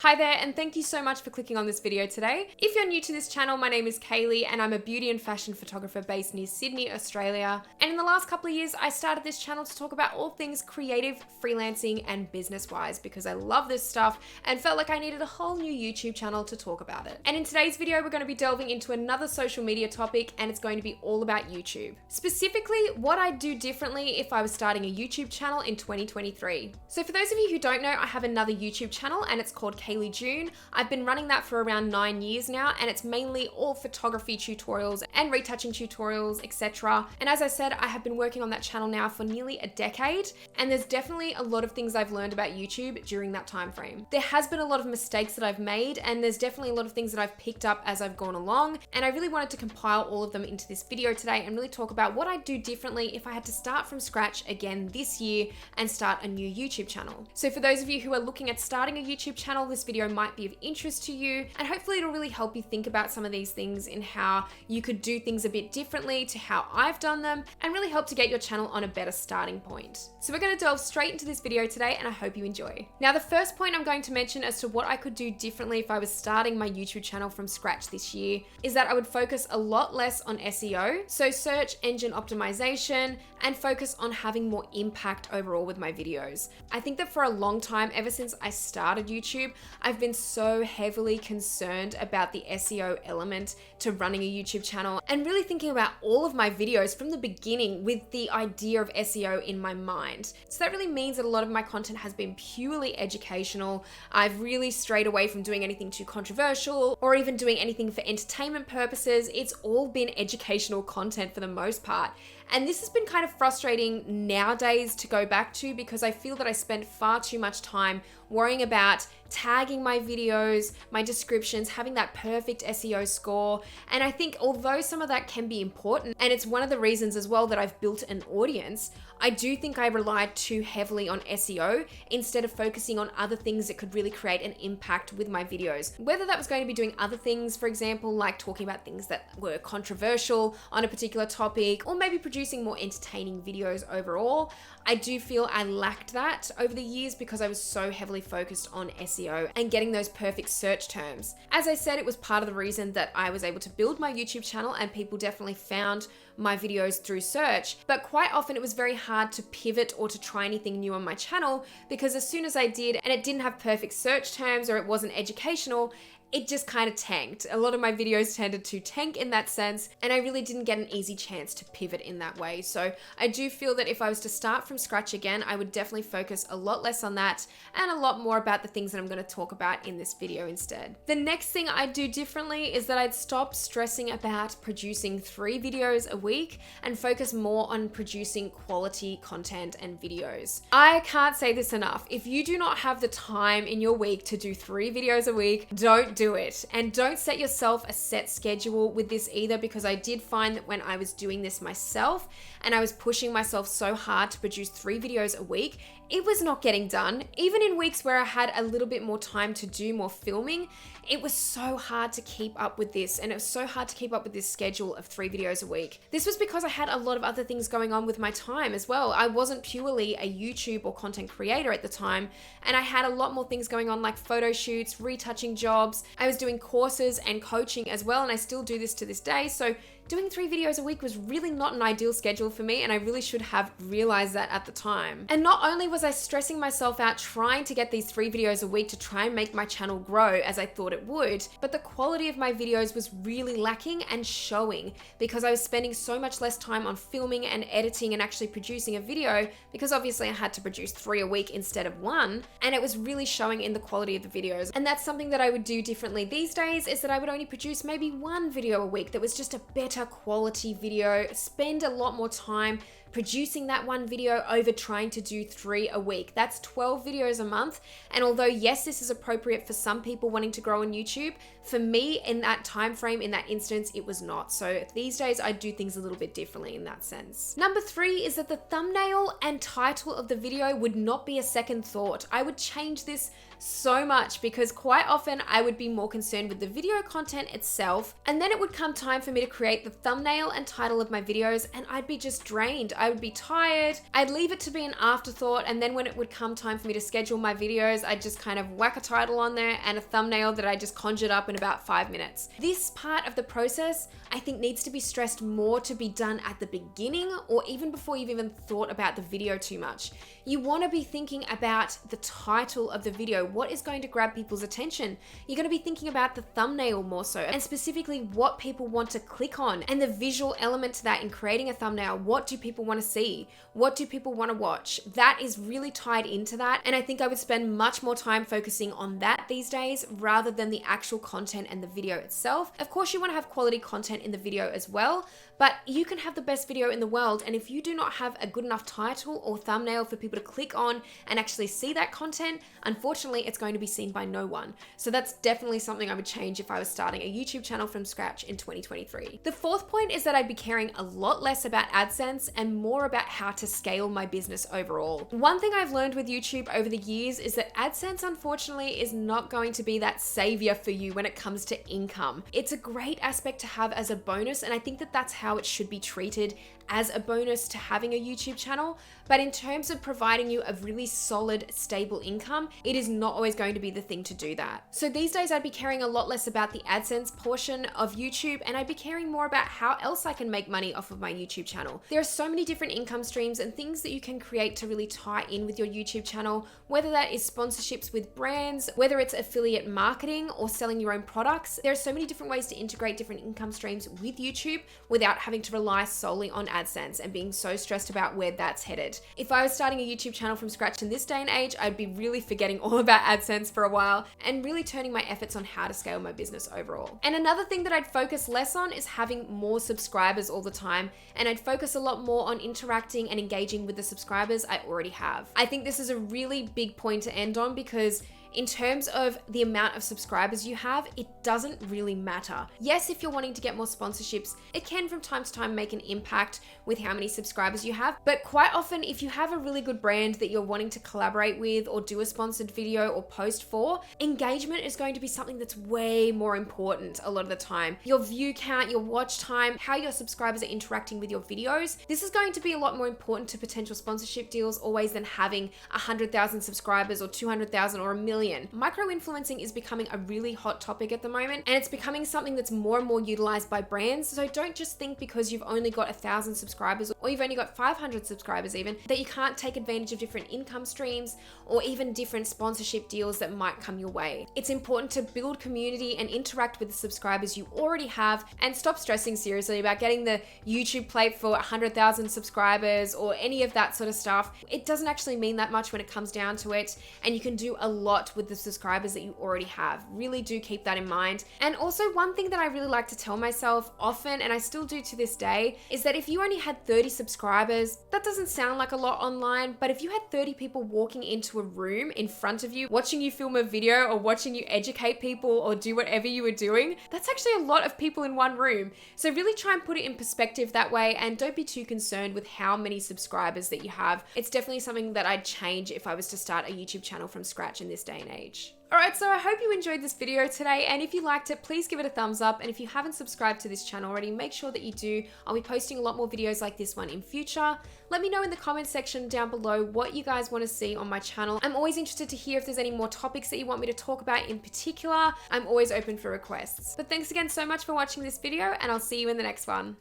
Hi there, and thank you so much for clicking on this video today. If you're new to this channel, my name is Kaylee and I'm a beauty and fashion photographer based near Sydney, Australia. And in the last couple of years, I started this channel to talk about all things creative, freelancing, and business-wise because I love this stuff and felt like I needed a whole new YouTube channel to talk about it. And in today's video, we're going to be delving into another social media topic, and it's going to be all about YouTube. Specifically, what I'd do differently if I was starting a YouTube channel in 2023. So for those of you who don't know, I have another YouTube channel and it's called Kaylee June. I've been running that for around 9 years now, and it's mainly all photography tutorials and retouching tutorials, etc. And as I said, I have been working on that channel now for nearly a decade, and there's definitely a lot of things I've learned about YouTube during that time frame. There has been a lot of mistakes that I've made, and there's definitely a lot of things that I've picked up as I've gone along, and I really wanted to compile all of them into this video today and really talk about what I'd do differently if I had to start from scratch again this year and start a new YouTube channel. So for those of you who are looking at starting a YouTube channel, this video might be of interest to you, and hopefully it'll really help you think about some of these things and how you could do things a bit differently to how I've done them, and really help to get your channel on a better starting point. So we're going to delve straight into this video today, and I hope you enjoy. Now, the first point I'm going to mention as to what I could do differently if I was starting my YouTube channel from scratch this year is that I would focus a lot less on SEO, so search engine optimization, and focus on having more impact overall with my videos. I think that for a long time, ever since I started YouTube, I've been so heavily concerned about the SEO element to running a YouTube channel and really thinking about all of my videos from the beginning with the idea of SEO in my mind. So that really means that a lot of my content has been purely educational. I've really strayed away from doing anything too controversial or even doing anything for entertainment purposes. It's all been educational content for the most part. And this has been kind of frustrating nowadays to go back to because I feel that I spend far too much time worrying about tagging my videos, my descriptions, having that perfect SEO score. And I think although some of that can be important, and it's one of the reasons as well that I've built an audience, I do think I relied too heavily on SEO instead of focusing on other things that could really create an impact with my videos. Whether that was going to be doing other things, for example, like talking about things that were controversial on a particular topic, or maybe producing more entertaining videos overall. I do feel I lacked that over the years because I was so heavily focused on SEO and getting those perfect search terms. As I said, it was part of the reason that I was able to build my YouTube channel, and people definitely found my videos through search, but quite often it was very hard to pivot or to try anything new on my channel because as soon as I did and it didn't have perfect search terms or it wasn't educational, it just kind of tanked. A lot of my videos tended to tank in that sense, and I really didn't get an easy chance to pivot in that way. So I do feel that if I was to start from scratch again, I would definitely focus a lot less on that and a lot more about the things that I'm going to talk about in this video instead. The next thing I'd do differently is that I'd stop stressing about producing 3 videos a week and focus more on producing quality content and videos. I can't say this enough. If you do not have the time in your week to do 3 videos a week, don't do it. And don't set yourself a set schedule with this either, because I did find that when I was doing this myself and I was pushing myself so hard to produce 3 videos a week, it was not getting done. Even in weeks where I had a little bit more time to do more filming, it was so hard to keep up with this, and it was so hard to keep up with this schedule of 3 videos a week. This was because I had a lot of other things going on with my time as well. I wasn't purely a YouTube or content creator at the time, and I had a lot more things going on like photo shoots, retouching jobs. I was doing courses and coaching as well, and I still do this to this day. So doing 3 videos a week was really not an ideal schedule for me, and I really should have realized that at the time. And not only was I stressing myself out trying to get these 3 videos a week to try and make my channel grow as I thought it would, but the quality of my videos was really lacking and showing because I was spending so much less time on filming and editing and actually producing a video, because obviously I had to produce 3 a week instead of 1, and it was really showing in the quality of the videos. And that's something that I would do differently these days, is that I would only produce maybe 1 video a week that was just a better quality video, spend a lot more time producing that 1 video over trying to do 3 a week. That's 12 videos a month. And although yes, this is appropriate for some people wanting to grow on YouTube, for me in that time frame, in that instance, it was not. So these days I do things a little bit differently in that sense. Number 3 is that the thumbnail and title of the video would not be a second thought. I would change this so much because quite often I would be more concerned with the video content itself, and then it would come time for me to create the thumbnail and title of my videos and I'd be just drained. I would be tired. I'd leave it to be an afterthought, and then when it would come time for me to schedule my videos, I'd just kind of whack a title on there and a thumbnail that I just conjured up in about 5 minutes. This part of the process, I think, needs to be stressed more to be done at the beginning or even before you've even thought about the video too much. You want to be thinking about the title of the video. What is going to grab people's attention? You're going to be thinking about the thumbnail more so, and specifically what people want to click on and the visual element to that in creating a thumbnail. What do people want to see? What do people want to watch? That is really tied into that, and I think I would spend much more time focusing on that these days rather than the actual content and the video itself. Of course, you want to have quality content in the video as well, but you can have the best video in the world, and if you do not have a good enough title or thumbnail for people to click on and actually see that content, unfortunately, it's going to be seen by no one. So that's definitely something I would change if I was starting a YouTube channel from scratch in 2023. The fourth point is that I'd be caring a lot less about AdSense and more about how to scale my business overall. One thing I've learned with YouTube over the years is that AdSense, unfortunately, is not going to be that savior for you when it comes to income. It's a great aspect to have as a bonus, and I think that that's how it should be treated, as a bonus to having a YouTube channel. But in terms of providing you a really solid, stable income, it is not always going to be the thing to do that. So these days I'd be caring a lot less about the AdSense portion of YouTube, and I'd be caring more about how else I can make money off of my YouTube channel. There are so many different income streams and things that you can create to really tie in with your YouTube channel, whether that is sponsorships with brands, whether it's affiliate marketing or selling your own products. There are so many different ways to integrate different income streams with YouTube without having to rely solely on AdSense and being so stressed about where that's headed. If I was starting a YouTube channel from scratch in this day and age, I'd be really forgetting all about AdSense for a while and really turning my efforts on how to scale my business overall. And another thing that I'd focus less on is having more subscribers all the time, and I'd focus a lot more on interacting and engaging with the subscribers I already have. I think this is a really big point to end on, because in terms of the amount of subscribers you have, it doesn't really matter. Yes, if you're wanting to get more sponsorships, it can from time to time make an impact with how many subscribers you have. But quite often, if you have a really good brand that you're wanting to collaborate with or do a sponsored video or post for, engagement is going to be something that's way more important a lot of the time. Your view count, your watch time, how your subscribers are interacting with your videos. This is going to be a lot more important to potential sponsorship deals always than having 100,000 subscribers or 200,000 or 1 million. Micro-influencing is becoming a really hot topic at the moment, and it's becoming something that's more and more utilized by brands. So don't just think because you've only got 1,000 subscribers or you've only got 500 subscribers even, that you can't take advantage of different income streams or even different sponsorship deals that might come your way. It's important to build community and interact with the subscribers you already have, and stop stressing seriously about getting the YouTube plate for 100,000 subscribers or any of that sort of stuff. It doesn't actually mean that much when it comes down to it, and you can do a lot with the subscribers that you already have. Really do keep that in mind. And also, one thing that I really like to tell myself often, and I still do to this day, is that if you only had 30 subscribers, that doesn't sound like a lot online, but if you had 30 people walking into a room in front of you, watching you film a video or watching you educate people or do whatever you were doing, that's actually a lot of people in one room. So really try and put it in perspective that way, and don't be too concerned with how many subscribers that you have. It's definitely something that I'd change if I was to start a YouTube channel from scratch in this day and age. Alright, so I hope you enjoyed this video today, and if you liked it, please give it a thumbs up, and if you haven't subscribed to this channel already, make sure that you do. I'll be posting a lot more videos like this one in future. Let me know in the comments section down below what you guys want to see on my channel. I'm always interested to hear if there's any more topics that you want me to talk about in particular. I'm always open for requests. But thanks again so much for watching this video, and I'll see you in the next one.